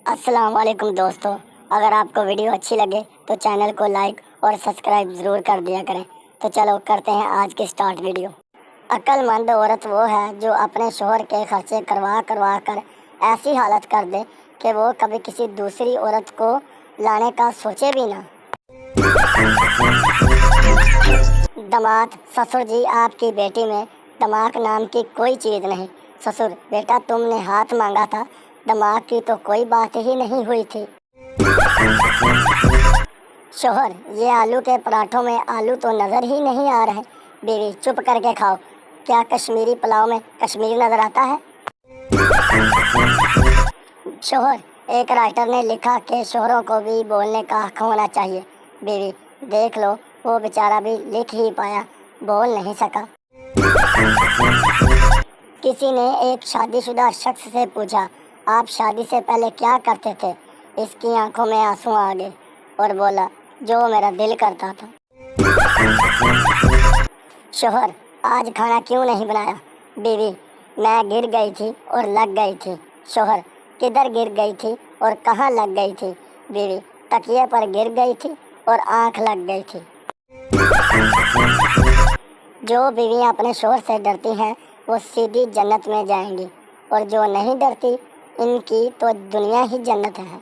अस्सलाम वालेकुम दोस्तों, अगर आपको वीडियो अच्छी लगे तो चैनल को लाइक और सब्सक्राइब ज़रूर कर दिया करें। तो चलो करते हैं आज की स्टार्ट वीडियो। अक्लमंद औरत वो है जो अपने शोहर के खर्चे करवा करवा कर ऐसी हालत कर दे कि वो कभी किसी दूसरी औरत को लाने का सोचे भी ना। दामाद: ससुर जी, आपकी बेटी में दिमाग नाम की कोई चीज़ नहीं। ससुर: बेटा, तुमने हाथ मांगा था, दिमाग की तो कोई बात ही नहीं हुई थी। शोहर: ये आलू के पराठों में आलू तो नज़र ही नहीं आ रहे। बीवी: चुप करके खाओ, क्या कश्मीरी पुलाव में कश्मीर नज़र आता है? शोहर: एक राइटर ने लिखा कि शोहरों को भी बोलने का हक होना चाहिए। बीवी: देख लो, वो बेचारा भी लिख ही पाया, बोल नहीं सका। किसी ने एक शादीशुदा शख्स से पूछा, आप शादी से पहले क्या करते थे? इसकी आंखों में आंसू आ गए और बोला, जो मेरा दिल करता था। शोहर: आज खाना क्यों नहीं बनाया? बीवी: मैं गिर गई थी और लग गई थी। शोहर: किधर गिर गई थी और कहाँ लग गई थी? बीवी: तकिए पर गिर गई थी और आँख लग गई थी। जो बीवियाँ अपने शोहर से डरती हैं वो सीधी जन्नत में जाएंगी, और जो नहीं डरती इनकी तो दुनिया ही जन्नत है।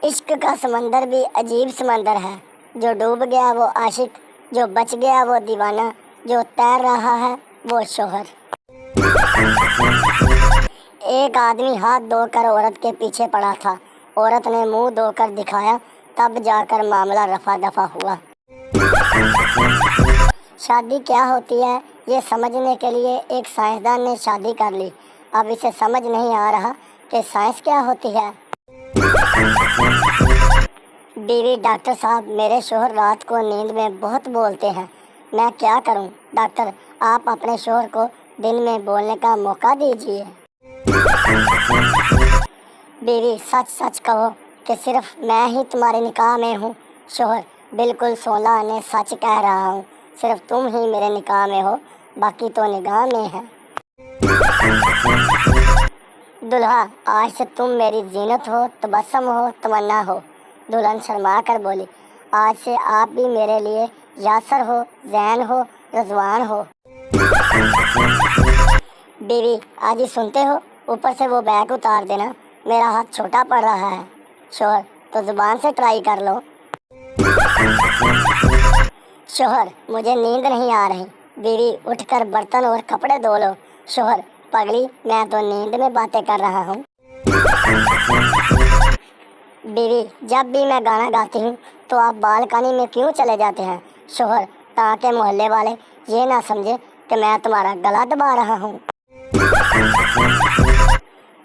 इश्क का समंदर भी अजीब समंदर है, जो डूब गया वो आशिक, जो बच गया वो दीवाना, जो तैर रहा है वो शोहर। एक आदमी हाथ धोकर औरत के पीछे पड़ा था। औरत ने मुंह धोकर दिखाया, तब जाकर मामला रफा दफा हुआ। शादी क्या होती है ये समझने के लिए एक साइंसदान ने शादी कर ली। अब इसे समझ नहीं आ रहा कि साइंस क्या होती है। बीवी: डॉक्टर साहब, मेरे शोहर रात को नींद में बहुत बोलते हैं, मैं क्या करूं? डॉक्टर: आप अपने शोहर को दिन में बोलने का मौका दीजिए। बीवी: सच सच कहो कि सिर्फ मैं ही तुम्हारे निकाह में हूँ। शोहर: बिल्कुल 16 आने सच कह रहा हूँ, सिर्फ तुम ही मेरे निकाह में हो, बाकी तो निगाह में है। दुल्हा: आज से तुम मेरी जीनत हो, तबस्सुम हो, तमन्ना हो। दुल्हन शर्मा कर बोली, आज से आप भी मेरे लिए यासर हो, जैन हो, रजवान हो। बीवी: आज ही सुनते हो, ऊपर से वो बैग उतार देना, मेरा हाथ छोटा पड़ रहा है। शोहर: तो जुबान से ट्राई कर लो। शोहर: मुझे नींद नहीं आ रही। बीवी: उठकर बर्तन और कपड़े धो लो। शोहर: पगली, मैं तो नींद में बातें कर रहा हूँ। बीवी: जब भी मैं गाना गाती हूँ तो आप बालकनी में क्यों चले जाते हैं? शोहर: ताकि मोहल्ले वाले ये ना समझे कि मैं तुम्हारा गला दबा रहा हूँ।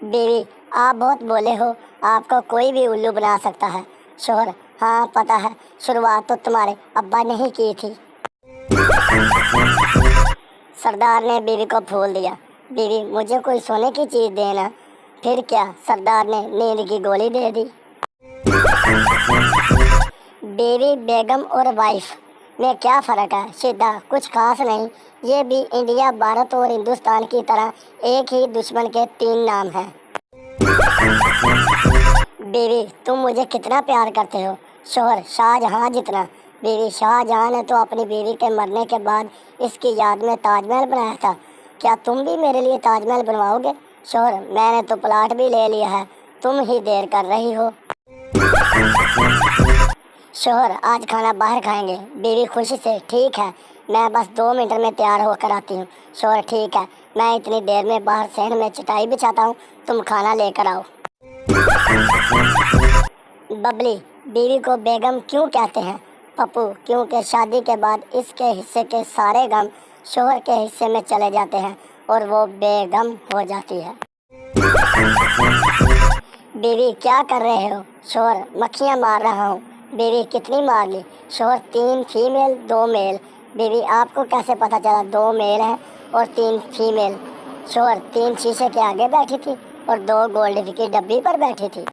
बीवी: आप बहुत बोले हो, आपको कोई भी उल्लू बना सकता है। शोहर: हाँ पता है, शुरुआत तो तुम्हारे अब्बा ने ही की थी। सरदार ने बीवी को फूल दिया। बीवी: मुझे कोई सोने की चीज़ देना। फिर क्या, सरदार ने नींद की गोली दे दी। बीवी, बेगम और वाइफ में क्या फ़र्क है? सीधा, कुछ खास नहीं, ये भी इंडिया, भारत और हिंदुस्तान की तरह एक ही दुश्मन के 3 नाम हैं। बीवी: तुम मुझे कितना प्यार करते हो? शोहर: शाहजहां जितना। बीवी: शाहजहां ने तो अपनी बीवी के मरने के बाद इसकी याद में ताजमहल बनाया था, क्या तुम भी मेरे लिए ताजमहल बनवाओगे? शोहर: मैंने तो प्लाट भी ले लिया है, तुम ही देर कर रही हो। शोहर: आज खाना बाहर खाएंगे। बीवी खुशी से: ठीक है, मैं बस 2 मिनट में तैयार होकर आती हूँ। शोहर: ठीक है, मैं इतनी देर में बाहर सहन में चटाई बिछाता हूँ, तुम खाना लेकर आओ। बबली: बीवी को बेगम क्यों कहते हैं? पप्पू: क्योंकि शादी के बाद इसके हिस्से के सारे गम शोहर के हिस्से में चले जाते हैं और वो बेगम हो जाती है। बीवी: क्या कर रहे हो? शोहर: मक्खियाँ मार रहा हूँ। बीवी: कितनी मार ली? शोहर: 3 फीमेल 2 मेल। बीवी: आपको कैसे पता चला 2 मेल हैं और 3 फीमेल? शोहर: 3 शीशे के आगे बैठी थी और 2 गोल्ड की डब्बी पर बैठी थी।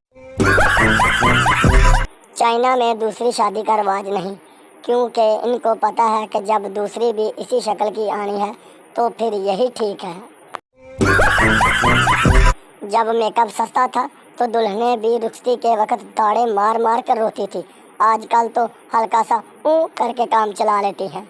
चाइना में दूसरी शादी का रिवाज नहीं, क्योंकि इनको पता है कि जब दूसरी भी इसी शक्ल की आनी है तो फिर यही ठीक है। जब मेकअप सस्ता था तो दुल्हनें भी रुखसती के वक्त ताड़े मार मार कर रोती थी। आजकल तो हल्का सा ऊ करके काम चला लेती हैं।